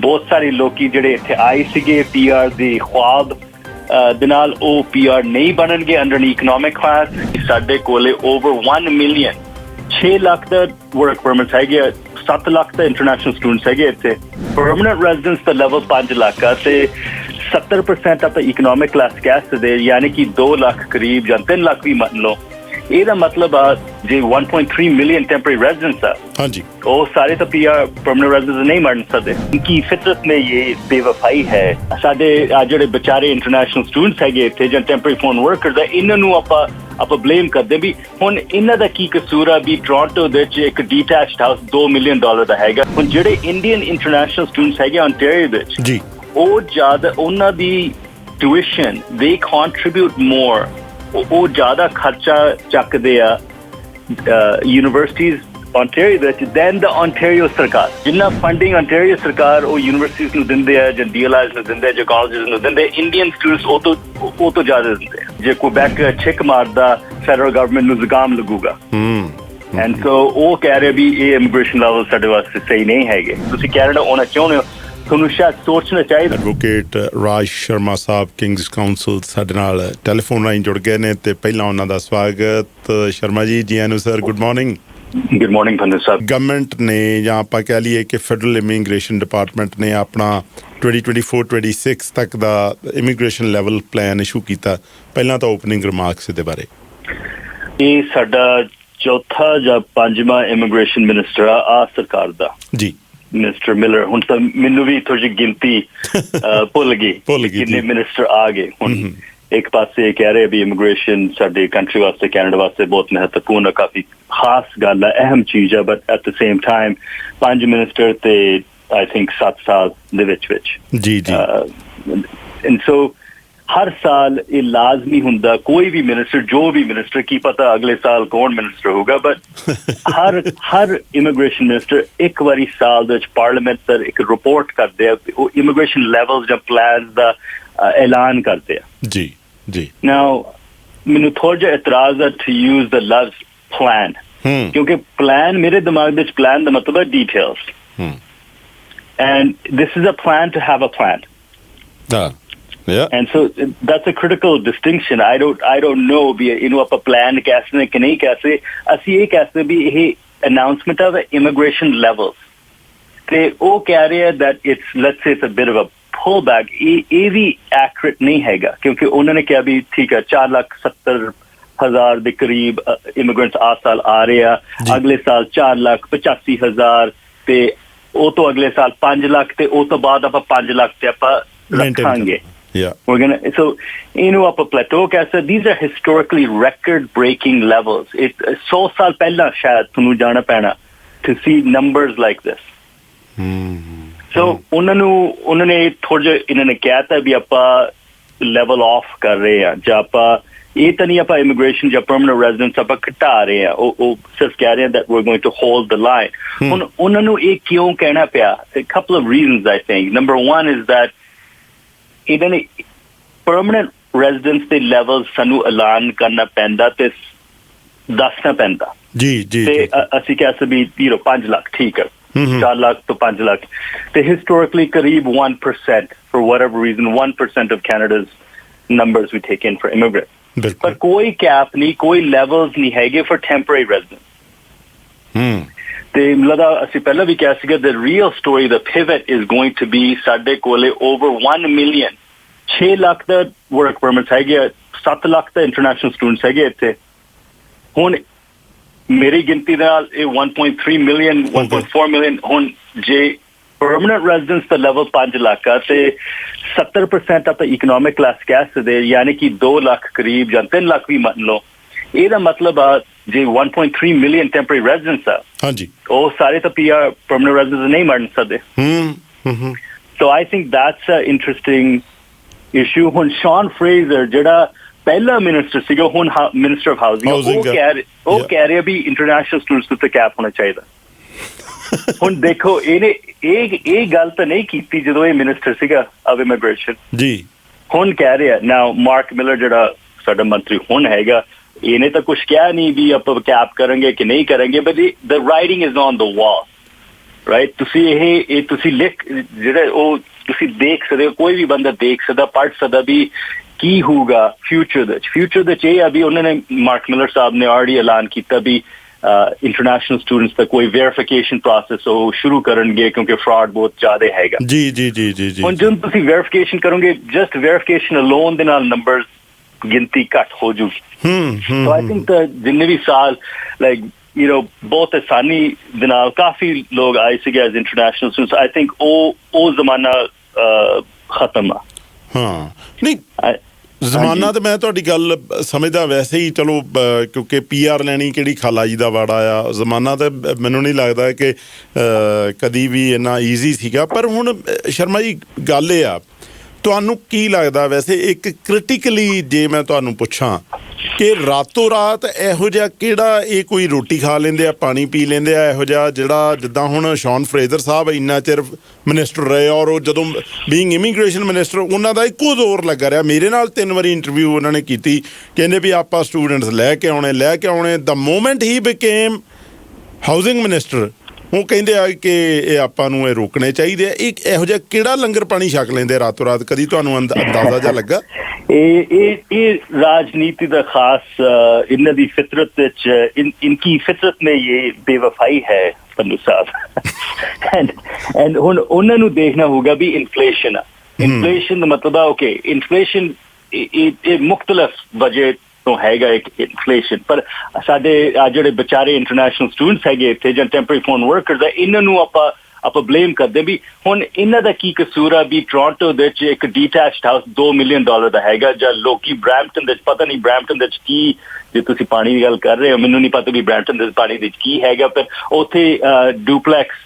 ਬਹੁਤ ਸਾਰੇ ਲੋਕੀ ਜਿਹੜੇ ਇੱਥੇ ਆਏ ਸੀਗੇ PR ਦੇ ਖੁਆਬ ਦੇ ਨਾਲ ਉਹ PR ਨਹੀਂ ਬਣਨਗੇ ਅੰਡਰ ਇਕਨੋਮਿਕ ਕਲਾਸ। ਸਾਡੇ ਕੋਲੇ ਓਵਰ 1 ਮਿਲੀਅਨ 6 ਲੱਖ ਦਾ ਵਰਕ ਪਰਮਿਟ ਹੈਗੇ, 7 ਲੱਖ ਦਾ ਇੰਟਰਨੈਸ਼ਨਲ ਸਟੂਡੈਂਟਸ ਹੈਗੇ ਇੱਥੇ। ਪਰਮਨੈਂਟ ਰੈਜ਼ੀਡੈਂਸ ਦਾ ਲੈਵਲ 5 ਲੱਖ ਆ ਤੇ 70% ਆਪਾਂ ਇਕਨੋਮਿਕ ਕਲਾਸ ਕਹਿ ਸਕਦੇ, ਯਾਨੀ ਕਿ 2 ਲੱਖ ਕਰੀਬ ਜਾਂ 3 ਲੱਖ ਵੀ ਮੰਨ ਲਓ। ਇਹਦਾ ਮਤਲਬ ਆ ਜੇ 1.3 ਮਿਲੀਅਨ ਟੈਂਪਰੇਰੀ ਰੈਜ਼ੀਡੈਂਟਸ ਆ, ਹਾਂਜੀ, ਉਹ ਸਾਰੇ ਤਾਂ PR ਪਰਮਨੈਂਟ ਰੈਜ਼ੀਡੈਂਟਸ ਨਹੀਂ ਬਣ ਸਕਦੇ। ਇਨकी ਫਿਤਰਤ में ये बेवफाई है। ਸਾਡੇ ਜਿਹੜੇ ਵਿਚਾਰੇ ਇੰਟਰਨੈਸ਼ਨਲ ਸਟੂਡੈਂਟਸ ਹੈਗੇ ਇੱਥੇ ਜਾਂ ਟੈਂਪਰੇਰੀ ਫੋਰਨ ਵਰਕਰਸ ਆ, ਇਹਨਾਂ ਨੂੰ ਆਪਾਂ ਬਲੇਮ ਕਰਦੇ ਵੀ ਹੁਣ ਇਹਨਾਂ ਦਾ ਕੀ ਕਸੂਰ ਆ ਵੀ ਟੋਰਾਂਟੋ ਦੇ ਵਿੱਚ ਇੱਕ ਡੀਟੈਚਡ ਹਾਊਸ $2 ਮਿਲੀਅਨ ਦਾ ਹੈਗਾ। ਹੁਣ ਜਿਹੜੇ ਇੰਡੀਅਨ ਇੰਟਰਨੈਸ਼ਨਲ ਸਟੂਡੈਂਟਸ ਹੈਗੇ ontario ਦੇ ਵਿੱਚ ਜੀ, ਉਹ ਜ਼ਿਆਦਾ ਉਹਨਾਂ ਦੀ ਟਿਊਸ਼ਨ ਦੇ ਕੰਟਰੀਬਿਊਟ ਮੋਰ, ਉਹ ਜ਼ਿਆਦਾ ਖਰਚਾ ਚੱਕਦੇ ਆ ਯੂਨੀਵਰਸਿਟੀਜ਼ ontario ਦੇ ਵਿੱਚ ਦੈਨ ਦਾ ontario ਸਰਕਾਰ। ਜਿੰਨਾ ਫੰਡਿੰਗ ontario ਸਰਕਾਰ ਉਹ ਯੂਨੀਵਰਸਿਟੀਜ਼ ਨੂੰ ਦਿੰਦੇ ਆ ਜਾਂ DLIs ਨੂੰ ਦਿੰਦੇ ਆ ਜਾਂ ਕਾਲਜਿਸ ਨੂੰ ਦਿੰਦੇ, ਇੰਡੀਅਨ ਸਟੂਡੈਂਟਸ ਉਹ ਤੋਂ ਜ਼ਿਆਦਾ ਦਿੰਦੇ ਆ। ਜੇ ਕੋਈ ਬੈਕ ਛਿੱਕ ਮਾਰਦਾ ਫੈਡਰਲ ਗਵਰਨਮੈਂਟ ਨੂੰ ਜ਼ੁਕਾਮ ਲੱਗੂਗਾ। ਐਂਡ ਸੋ ਉਹ ਕਹਿ ਰਹੇ ਵੀ ਇਹ ਇਮੀਗ੍ਰੇਸ਼ਨ ਲੈਵਲ ਸਾਡੇ ਵਾਸਤੇ ਸਹੀ ਨਹੀਂ ਹੈਗੇ। ਤੁਸੀਂ ਕੈਨੇਡਾ ਆਉਣਾ ਚਾਹੁੰਦੇ ਹੋ, ਤੁਹਾਨੂੰ ਸ਼ਾਇਦ ਸੋਚਣਾ ਚਾਹੀਦਾ। ਐਡਵੋਕੇਟ ਰਾਜ ਸ਼ਰਮਾ ਸਾਹਿਬ ਕਿੰਗਸ ਕਾਉਂਸਲ ਸਾਡੇ ਨਾਲ ਟੈਲੀਫੋਨ ਰਾਹੀਂ ਜੁੜ ਗਏ ਨੇ ਤੇ ਪਹਿਲਾਂ ਉਹਨਾਂ ਦਾ ਸਵਾਗਤ। ਸ਼ਰਮਾ ਜੀ, ਜੀ ਆਇਆਂ ਨੂੰ sir, good morning. Good morning Pandit Sahib. Government ਨੇ ਜਾਂ ਆਪਾਂ ਕਹਿ ਲਈਏ ਕਿ ਫੈਡਰਲ ਇਮੀਗ੍ਰੇਸ਼ਨ ਡਿਪਾਰਟਮੈਂਟ ਨੇ ਆਪਣਾ 2024-26 ਤੱਕ ਦਾ ਇਮੀਗ੍ਰੇਸ਼ਨ ਲੈਵਲ ਪਲਾਨ ਇਸ਼ੂ ਕੀਤਾ। ਪਹਿਲਾਂ ਤਾਂ ਓਪਨਿੰਗ ਰਿਮਾਰਕਸ ਇਹਦੇ ਬਾਰੇ। ਇਹ ਸਾਡਾ ਚੌਥਾ ਜਾਂ ਪੰਜਵਾਂ ਇਮੀਗ੍ਰੇਸ਼ਨ ਮਿਨਿਸਟਰ ਆ ਸਰਕਾਰ ਦਾ ਜੀ, ਮਿਨਿਸਟਰ ਮਿਲਰ। ਹੁਣ ਤਾਂ ਮੈਨੂੰ ਵੀ ਥੋੜੀ ਜਿਹੀ ਗਿਣਤੀ ਭੁੱਲ ਗਈ ਕਿੰਨੇ ਮਿਨਿਸਟਰ ਆ ਗਏ। ਹੁਣ ਇੱਕ ਪਾਸੇ ਕਹਿ ਰਹੇ ਵੀ ਇਮੀਗ੍ਰੇਸ਼ਨ ਸਾਡੇ ਕੰਟਰੀ ਵਾਸਤੇ, ਕੈਨੇਡਾ ਵਾਸਤੇ ਬਹੁਤ ਮਹੱਤਵਪੂਰਨ, ਕਾਫੀ ਖਾਸ ਗੱਲ ਹੈ, ਅਹਿਮ ਚੀਜ਼ ਹੈ, but at the same time 5 minister ਤੇ ਆਈ ਥਿੰਕ 7 ਸਾਲ ਦੇ ਵਿੱਚ ਜੀ ਜੀ। ਐਂਡ ਸੋ ਹਰ ਸਾਲ ਇਹ ਲਾਜ਼ਮੀ ਹੁੰਦਾ, ਕੋਈ ਵੀ ਮਿਨਿਸਟਰ, ਜੋ ਵੀ ਮਿਨਿਸਟਰ, ਕੀ ਪਤਾ ਅਗਲੇ ਸਾਲ ਕੌਣ ਮਿਨਿਸਟਰ ਹੋਊਗਾ, ਬਟ ਹਰ ਇਮੀਗ੍ਰੇਸ਼ਨ ਮਿਨਿਸਟਰ ਇੱਕ ਵਾਰੀ ਸਾਲ ਦੇ ਵਿੱਚ ਪਾਰਲੀਮੈਂਟ ਦਾ ਇੱਕ ਰਿਪੋਰਟ ਕਰਦੇ ਆ, ਉਹ ਇਮੀਗ੍ਰੇਸ਼ਨ ਲੈਵਲ ਜਾਂ ਪਲਾਨ ਦਾ ਐਲਾਨ ਕਰਦੇ ਆ ਜੀ ਜੀ। ਨਾਓ ਮੈਨੂੰ ਥੋੜਾ ਜਿਹਾ ਇਤਰਾਜ਼ ਹੈ ਟੂ ਯੂਜ਼ ਦ ਲਫ਼ਜ਼ ਪਲਾਨ, ਕਿਉਂਕਿ ਪਲਾਨ ਮੇਰੇ ਦਿਮਾਗ ਦੇ ਵਿੱਚ ਪਲਾਨ ਦਾ ਮਤਲਬ ਹੈ details, and this is a plan to have a plan. Yeah. And so that's a critical distinction. I don't know ਵੀ ਇਹਨੂੰ ਆਪਾਂ ਪਲਾਨ ਕਹਿ ਸਕਦੇ ਕਿ ਨਹੀਂ ਕਹਿ ਸਕਦੇ। ਅਸੀਂ ਇਹ ਕਹਿ ਸਕਦੇ ਵੀ ਇਹ announcement of immigration levels, ਤੇ ਉਹ ਕਹਿ ਰਹੇ that it's, let's say it's a bit of a pullback। ਇਹ ਵੀ accurate ਨਹੀਂ ਹੈਗਾ, ਕਿਉਂਕਿ ਉਹਨਾਂ ਨੇ ਕਿਹਾ ਵੀ ਠੀਕ ਹੈ 4,70,000 ਦੇ ਕਰੀਬ immigrants ਆ ਸਾਲ ਆ ਰਹੇ ਆ, ਅਗਲੇ ਸਾਲ 4,85,000 ਤੇ ਉਹ ਤੋਂ ਅਗਲੇ ਸਾਲ 5 ਲੱਖ ਤੇ ਉਹ ਤੋਂ ਬਾਅਦ ਆਪਾਂ 5 ਲੱਖ ਤੇ ਆਪਾਂ ਰੱਖਾਂਗੇ। Yeah. We're gonna, so ਇਹਨੂੰ ਆਪਾਂ plateau ਕਹਿ ਸਕਦੇ। These are historically record-breaking levels. 100 ਸਾਲ ਪਹਿਲਾਂ ਸ਼ਾਇਦ ਤੁਹਾਨੂੰ ਜਾਣਾ ਪੈਣਾ to see numbers like this. So ਉਹਨਾਂ ਨੇ ਥੋੜਾ ਜਿਹਾ ਇਹਨਾਂ ਨੇ ਕਹਿਤਾ ਵੀ ਆਪਾਂ level off ਕਰ ਰਹੇ ਆ, ਜਾਂ ਆਪਾਂ ਇਹ ਤਾਂ ਨਹੀਂ ਆਪਾਂ immigration ਜਾਂ permanent residence ਆਪਾਂ ਘਟਾ ਰਹੇ ਆ, ਉਹ ਸਿਰਫ ਕਹਿ ਰਹੇ ਆ that we're going to hold the line. ਹੁਣ ਉਹਨਾਂ ਨੂੰ ਇਹ ਕਿਉਂ ਕਹਿਣਾ ਪਿਆ? A couple of reasons I think. Number one is that ਇਹਨਾਂ ਨੇ ਪਰਮਾਨੈਂਟ ਰੈਜ਼ੀਡੈਂਸ ਦੇ ਲੈਵਲ ਸਾਨੂੰ ਐਲਾਨ ਕਰਨਾ ਪੈਂਦਾ ਤੇ ਦੱਸਣਾ ਪੈਂਦਾ ਜੀ ਜੀ। ਤੇ ਅਸੀਂ ਕਹਿ ਸਕਦੇ ਵੀ 5 ਲੱਖ ਠੀਕ ਹੈ, 4 ਲੱਖ ਤੋਂ 5 ਲੱਖ, ਤੇ ਹਿਸਟੋਰਿਕਲੀ ਕਰੀਬ 1% for whatever reason 1% of Canada's numbers we take in for immigrants, ਪਰ ਕੋਈ ਕੈਪ ਨਹੀਂ, ਕੋਈ ਲੈਵਲਸ ਨਹੀਂ ਹੈਗੇ for temporary residents। ਤੇ ਲੱਗਦਾ ਅਸੀਂ ਪਹਿਲਾਂ ਵੀ ਕਿਹਾ ਸੀਗਾ the real story, the pivot is going to be ਸਾਡੇ ਕੋਲੇ over 1 ਮਿਲੀਅਨ 6 ਲੱਖ ਦਾ ਵਰਕ ਪਰਮਿਟ ਹੈਗੇ, 7 ਲੱਖ ਦਾ ਇੰਟਰਨੈਸ਼ਨਲ ਸਟੂਡੈਂਟਸ ਹੈਗੇ ਇੱਥੇ। ਹੁਣ ਮੇਰੀ ਗਿਣਤੀ ਨਾਲ ਇਹ 1.3 ਮਿਲੀਅਨ 1.4 ਮਿਲੀਅਨ। ਹੁਣ ਜੇ ਪਰਮਨੈਂਟ ਰੈਜ਼ੀਡੈਂਸ ਦਾ ਲੈਵਲ 5 ਲੱਖ ਆ ਤੇ 70% ਆਪਾਂ ਇਕਨੋਮਿਕ ਕਲਾਸ ਕਹਿ ਸਕਦੇ, ਯਾਨੀ ਕਿ 2 ਲੱਖ ਕਰੀਬ ਜਾਂ 3 ਲੱਖ ਵੀ ਮੰਨ ਲਓ। ਇਹਦਾ ਮਤਲਬ ਆ ਜੇ 1.3 ਮਿਲੀਅਨ ਟੈਂਪਰੇਰੀ ਰੈਜ਼ੀਡੈਂਟਸ ਆ, ਹਾਂਜੀ, ਉਹ ਸਾਰੇ ਤਾਂ PR ਪਰਮਨੈਂਟ ਰੈਜ਼ੀਡੈਂਟਸ ਨਹੀਂ ਬਣ ਸਕਦੇ। So I think that's a interesting issue. ਹੁਣ ਸ਼ੌਨ ਫਰੇਜ਼ਰ ਜਿਹੜਾ ਪਹਿਲਾ ਮਿਨਿਸਟਰ ਸੀਗਾ, ਹੁਣ ਮਿਨਿਸਟਰ ਆਫ ਹਾਊਸਿੰਗ, ਉਹ ਕਹਿ ਰਿਹਾ ਵੀ ਇੰਟਰਨੈਸ਼ਨਲ ਸਟੂਡੈਂਟਸ ਉੱਤੇ ਕੈਪ ਹੋਣਾ ਚਾਹੀਦਾ। ਹੁਣ ਦੇਖੋ ਇਹਨੇ ਇਹ ਗੱਲ ਤਾਂ ਨਹੀਂ ਕੀਤੀ ਜਦੋਂ ਇਹ ਮਿਨਿਸਟਰ ਸੀਗਾ ਆਫ ਇਮੀਗ੍ਰੇਸ਼ਨ ਜੀ। ਹੁਣ ਕਹਿ ਰਿਹਾ ਨਾਓ ਮਾਰਕ ਮਿਲਰ ਜਿਹੜਾ ਸਾਡਾ ਮੰਤਰੀ ਹੁਣ ਹੈਗਾ, ਇਹਨੇ ਤਾਂ ਕੁਛ ਕਿਹਾ ਨਹੀਂ ਵੀ ਆਪਾਂ ਕੈਪ ਕਰਾਂਗੇ ਕਿ ਨਹੀਂ ਕਰਾਂਗੇ, but the writing is on the wall। Right ਤੁਸੀਂ ਇਹ ਤੁਸੀਂ ਲਿਖ ਜਿਹੜੇ ਉਹ ਤੁਸੀਂ ਦੇਖ ਸਕਦੇ ਹੋ, ਕੋਈ ਵੀ ਬੰਦਾ ਦੇਖ ਸਕਦਾ, ਪੜ੍ਹ ਸਕਦਾ ਵੀ ਕੀ ਹੋਊਗਾ ਫਿਊਚਰ ਦੇ 'ਚ ਇਹ ਆ ਵੀ ਉਹਨਾਂ ਨੇ ਮਾਰਕ ਮਿਲਰ ਸਾਹਿਬ ਨੇ ਆਲਰੇਡੀ ਐਲਾਨ ਕੀਤਾ ਵੀ ਇੰਟਰਨੈਸ਼ਨਲ ਸਟੂਡੈਂਟਸ ਦਾ ਕੋਈ ਵੈਰੀਫਿਕੇਸ਼ਨ ਪ੍ਰੋਸੈਸ ਉਹ ਸ਼ੁਰੂ ਕਰਨਗੇ ਕਿਉਂਕਿ ਫਰਾਡ ਬਹੁਤ ਜ਼ਿਆਦਾ ਹੈਗਾ। ਜੀ ਹੁਣ ਜਦੋਂ ਤੁਸੀਂ ਵੈਰੀਫਿਕੇਸ਼ਨ ਕਰੋਗੇ, ਜਸਟ ਵੈਰੀਫਿਕੇਸ਼ਨ ਅਲੋਨ ਦੇ ਨਾਲ ਨੰਬਰ ਗਿਣਤੀ ਘੱਟ ਹੋ ਜੂਗੀ। ਸੋ ਆਈ ਥਿੰਕ ਜਿੰਨੇ ਵੀ ਸਾਲ ਲਾਈਕ ਬਹੁਤ ਆਸਾਨੀ ਦੇ ਨਾਲ ਕਾਫੀ ਲੋਕ ਆਏ ਸੀਗੇ as international students, I think ਉਹ ਜ਼ਮਾਨਾ ਖਤਮ ਆ। ਨਹੀਂ ਜ਼ਮਾਨਾ ਤਾਂ ਮੈਂ ਤੁਹਾਡੀ ਗੱਲ ਸਮਝਦਾ, ਵੈਸੇ ਹੀ ਚਲੋ ਕਿਉਂਕਿ PR ਲੈਣੀ ਕਿਹੜੀ ਖਾਲਾ ਜੀ ਦਾ ਵਾੜਾ ਆ, ਜ਼ਮਾਨਾ ਤਾਂ ਮੈਨੂੰ ਨਹੀਂ ਲੱਗਦਾ ਕਿ ਕਦੀ ਵੀ ਇੰਨਾ ਈਜ਼ੀ ਸੀਗਾ। ਪਰ ਹੁਣ ਸ਼ਰਮਾ ਜੀ ਗੱਲ ਇਹ ਆ, ਤੁਹਾਨੂੰ ਕੀ ਲੱਗਦਾ ਵੈਸੇ ਇੱਕ ਕ੍ਰਿਟੀਕਲੀ ਜੇ ਮੈਂ ਤੁਹਾਨੂੰ ਪੁੱਛਾਂ ਕਿ ਰਾਤੋਂ ਰਾਤ ਇਹੋ ਜਿਹਾ ਕਿਹੜਾ ਇਹ ਕੋਈ ਰੋਟੀ ਖਾ ਲੈਂਦੇ ਆ, ਪਾਣੀ ਪੀ ਲੈਂਦੇ ਆ ਇਹੋ ਜਿਹਾ ਜਿਹੜਾ ਜਿੱਦਾਂ ਹੁਣ ਸ਼ੌਨ ਫਰੇਜ਼ਰ ਸਾਹਿਬ ਇੰਨਾ ਚਿਰ ਮਿਨਿਸਟਰ ਰਹੇ ਔਰ ਉਹ ਜਦੋਂ ਬੀਇੰਗ ਇਮੀਗ੍ਰੇਸ਼ਨ ਮਿਨਿਸਟਰ ਉਹਨਾਂ ਦਾ ਇੱਕੋ ਜ਼ੋਰ ਲੱਗਾ ਰਿਹਾ। ਮੇਰੇ ਨਾਲ 3 ਵਾਰੀ ਇੰਟਰਵਿਊ ਉਹਨਾਂ ਨੇ ਕੀਤੀ, ਕਹਿੰਦੇ ਵੀ ਆਪਾਂ ਸਟੂਡੈਂਟਸ ਲੈ ਕੇ ਆਉਣੇ। The moment he became housing minister ਉਹ ਕਹਿੰਦੇ ਆ ਕਿ ਇਹ ਆਪਾਂ ਨੂੰ ਇਹ ਰੋਕਣੇ ਚਾਹੀਦੇ ਆ। ਇਹ ਇਹੋ ਜਿਹਾ ਕਿਹੜਾ ਲੰਗਰ ਪਾਣੀ ਛਕ ਲੈਂਦੇ ਰਾਤੋਂ ਰਾਤ, ਕਦੀ ਤੁਹਾਨੂੰ ਅੰਦਾਜ਼ਾ ਜਿਹਾ ਲੱਗਾ? ਇਹ ਰਾਜਨੀਤੀ ਦਾ ਖਾਸ ਇਹਨਾਂ ਦੀ ਫਿਤਰਤ ਵਿੱਚ, ਇਨਕੀ ਫਿਤਰਤ में ये बेवफाई है ਪੰਨੂ ਸਾਹਿਬ। ਐਂਡ ਹੁਣ ਉਹਨਾਂ ਨੂੰ ਦੇਖਣਾ ਹੋਊਗਾ ਵੀ ਇਨਫਲੇਸ਼ਨ ਦਾ ਮਤਲਬ ਆ ਓਕੇ ਇਨਫਲੇਸ਼ਨ ਇਹ ਮੁਖਤਲਫ ਵਜ੍ਹਾ ਤੋਂ ਹੈਗਾ ਇੱਕ ਇਨਫਲੇਸ਼ਨ, ਪਰ ਸਾਡੇ ਜਿਹੜੇ ਵਿਚਾਰੇ ਇੰਟਰਨੈਸ਼ਨਲ ਸਟੂਡੈਂਟਸ ਹੈਗੇ ਇੱਥੇ ਜਾਂ ਟੈਂਪਰੇਰੀ ਫੋਰਨ ਵਰਕਰਸ ਆ, ਇਹਨਾਂ ਨੂੰ ਆਪਾਂ ਬਲੇਮ ਕਰਦੇ ਵੀ ਹੁਣ ਇਹਨਾਂ ਦਾ ਕੀ ਕਸੂਰ ਆ ਵੀ ਟੋਰਾਂਟੋ ਦੇ ਵਿੱਚ ਇੱਕ ਡੀਟੈਚਡ ਹਾਊਸ $2 ਮਿਲੀਅਨ ਦਾ ਹੈਗਾ, ਜਾਂ ਲੋਕੀ ਬਰੈਂਪਟਨ ਦੇ ਪਤਾ ਨਹੀਂ ਬਰੈਂਪਟਨ ਦੇ ਕੀ, ਜੇ ਤੁਸੀਂ ਪਾਣੀ ਦੀ ਗੱਲ ਕਰ ਰਹੇ ਹੋ ਮੈਨੂੰ ਨਹੀਂ ਪਤਾ ਵੀ ਬਰੈਂਪਟਨ ਦੇ ਪਾਣੀ ਦੇ ਕੀ ਹੈਗਾ, ਪਰ ਉੱਥੇ duplex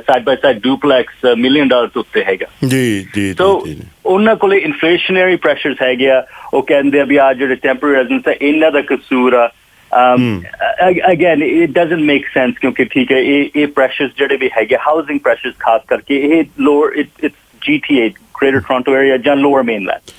side by side duplex $1 million ਤੋਂ ਉੱਤੇ ਹੈਗਾ। ਜੀ ਸੋ ਉਹਨਾਂ ਕੋਲੇ ਇਨਫਲੇਸ਼ਨਰੀ ਪ੍ਰੈਸ਼ਰਸ ਹੈਗੇ ਆ। ਉਹ ਕਹਿੰਦੇ ਆ ਵੀ ਆ ਜਿਹੜੇ ਟੈਂਪਰੇਰੀ ਰੈਜ਼ੀਡੈਂਟਸ ਆ ਇਹਨਾਂ ਦਾ ਕਸੂਰ ਆ। Again, it doesn't make sense ਕਿਉਂਕਿ ਠੀਕ ਹੈ ਇਹ ਪ੍ਰੈਸ਼ਰਸ ਜਿਹੜੇ ਵੀ ਹੈਗੇ ਹਾਊਸਿੰਗ ਪ੍ਰੈਸ਼ਰਸ ਖਾਸ ਕਰਕੇ ਇਹ lower it's GTA greater Toronto area ਜਾਂ ਲੋਅਰ ਮੇਨਲੈਂਡ।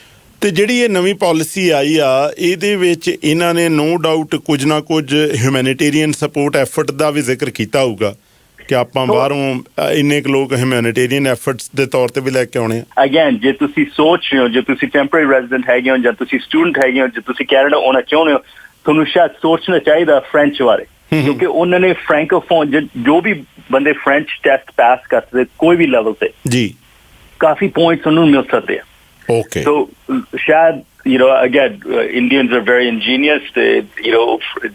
ਤੇ ਜਿਹੜੀ ਇਹ ਨਵੀਂ ਪਾਲਿਸੀ ਆਈ ਆ ਇਹਦੇ ਵਿੱਚ ਇਹਨਾਂ ਨੇ ਨੋ ਡਾਊਟ ਕੁਝ ਨਾ ਕੁਝ ਹਿਊਮੈਨਿਟੇਰੀਅਨ ਸਪੋਰਟ ਐਫਰਟ ਦਾ ਵੀ ਜ਼ਿਕਰ ਕੀਤਾ ਹੋਊਗਾ ਕਿ ਆਪਾਂ ਬਾਹਰੋਂ ਇੰਨੇ ਕੁ ਲੋਕ ਹਿਊਮੈਨਿਟੇਰੀਅਨ ਐਫਰਟਸ ਦੇ ਤੌਰ ਤੇ ਵੀ ਲੈ ਕੇ ਆਉਣੇ ਆ। ਅਗੇਨ ਜੇ ਤੁਸੀਂ ਸੋਚ ਰਹੇ ਹੋ, ਜੇ ਤੁਸੀਂ ਟੈਂਪਰੇਰੀ ਰੈਜ਼ੀਡੈਂਟ ਹੈਗੇ ਹੋ ਜਾਂ ਤੁਸੀਂ ਸਟੂਡੈਂਟ ਹੈਗੇ ਹੋ, ਜੇ ਤੁਸੀਂ ਕੈਨੇਡਾ ਆਉਣਾ ਚਾਹੁੰਦੇ ਹੋ, ਤੁਹਾਨੂੰ ਸ਼ਾਇਦ ਸੋਚਣਾ ਚਾਹੀਦਾ ਫ੍ਰੈਂਚ ਬਾਰੇ ਕਿਉਂਕਿ ਉਹਨਾਂ ਨੇ ਫ੍ਰੈਂਕੋਫੋਨ ਜੋ ਵੀ ਬੰਦੇ ਫ੍ਰੈਂਚ ਟੈਸਟ ਪਾਸ ਕਰਦੇ ਕੋਈ ਵੀ ਲੈਵਲ ਤੇ ਜੀ ਕਾਫੀ ਪੁਆਇੰਟਸ ਉਹਨਾਂ ਨੂੰ ਮਿਲ ਸਕਦੇ ਆ। Okay. So ਸ਼ਾਇਦ again Indians are very ingenious ਤੇ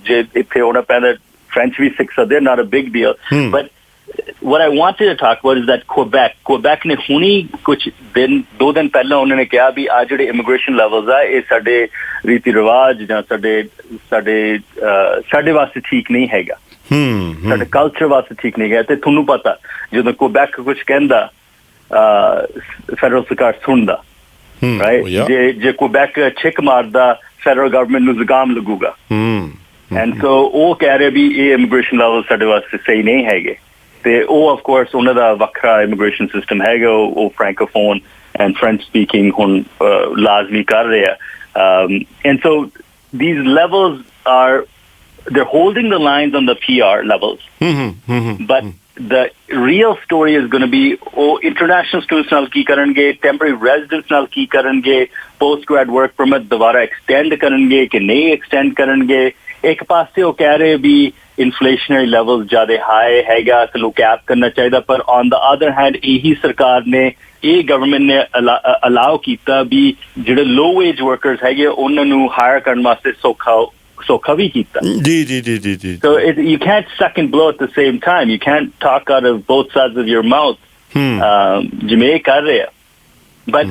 ਜੇ ਇੱਥੇ ਆਉਣਾ ਪੈਂਦਾ French ਵੀ ਸਿੱਖ ਸਕਦੇ, not a big deal. But what I wanted to talk about is that Quebec ਨੇ ਹੁਣੀ ਕੁਝ 2 ਦਿਨ ਪਹਿਲਾਂ ਉਹਨਾਂ ਨੇ ਕਿਹਾ ਵੀ ਆ ਜਿਹੜੇ ਇਮੀਗ੍ਰੇਸ਼ਨ ਲੈਵਲਸ ਆ ਇਹ ਸਾਡੇ ਰੀਤੀ ਰਿਵਾਜ ਜਾਂ ਸਾਡੇ ਵਾਸਤੇ ਠੀਕ ਨਹੀਂ ਹੈਗਾ, ਸਾਡੇ ਕਲਚਰ ਵਾਸਤੇ ਠੀਕ ਨਹੀਂ ਹੈਗਾ। ਤੇ ਤੁਹਾਨੂੰ ਪਤਾ ਜਦੋਂ Quebec ਕੁਝ ਕਹਿੰਦਾ ਫੈਡਰਲ ਸਰਕਾਰ ਸੁਣਦਾ, ਰਾਈਟ? ਜੇ Quebec ਛਿੱਕ ਮਾਰਦਾ ਫੈਡਰਲ ਗਵਰਨਮੈਂਟ ਨੂੰ ਜ਼ੁਕਾਮ ਲੱਗੂਗਾ। ਐਂਡ ਸੋ ਉਹ ਕਹਿ ਰਹੇ ਵੀ ਇਹ ਇਮੀਗ੍ਰੇਸ਼ਨ ਲੈਵਲ ਸਾਡੇ ਵਾਸਤੇ ਸਹੀ ਨਹੀਂ ਹੈਗੇ। ਤੇ ਉਹ ਆਫ ਕੋਰਸ ਉਹਨਾਂ ਦਾ ਵੱਖਰਾ ਇਮੀਗ੍ਰੇਸ਼ਨ ਸਿਸਟਮ ਹੈਗਾ, ਉਹ ਫ੍ਰੈਂਕੋਫੋਨ ਐਂਡ ਫ੍ਰੈਂਚ ਸਪੀਕਿੰਗ ਹੁਣ ਲਾਜ਼ਮੀ ਕਰ ਰਹੇ ਆ। And so these levels they're holding the lines on the PR levels. But the real story is going to be international students ਨਾਲ ਕੀ ਕਰਨਗੇ, temporary residents ਨਾਲ ਕੀ ਕਰਨਗੇ, post grad work permit ਦੁਬਾਰਾ extend ਕਰਨਗੇ ਕਿ ਨਹੀਂ extend ਕਰਨਗੇ। ਇੱਕ ਪਾਸੇ ਉਹ ਕਹਿ ਰਹੇ ਵੀ ਇਨਫਲੇਸ਼ਨਰੀ ਲੈਵਲ ਜ਼ਿਆਦਾ ਹਾਈ ਹੈਗਾ ਤੇ ਲੋਕ ਕੈਪ ਕਰਨਾ ਚਾਹੀਦਾ, ਪਰ ਔਨ ਦਾ ਅਦਰ ਹੈਂਡ ਇਹੀ ਸਰਕਾਰ ਨੇ ਇਹ ਗਵਰਨਮੈਂਟ ਨੇ ਅਲਾਓ ਕੀਤਾ ਵੀ ਜਿਹੜੇ ਲੋ ਵੇਜ ਵਰਕਰਸ ਹੈਗੇ ਉਹਨਾਂ ਨੂੰ ਹਾਇਰ ਕਰਨ ਵਾਸਤੇ ਸੌਖਾ ਵੀ ਕੀਤਾ। ਜੀ so you can't suck and blow at the same time, you can't talk out of both sides of your mouth ਜਿਵੇਂ ਕਰ ਰਹੇ ਆ। But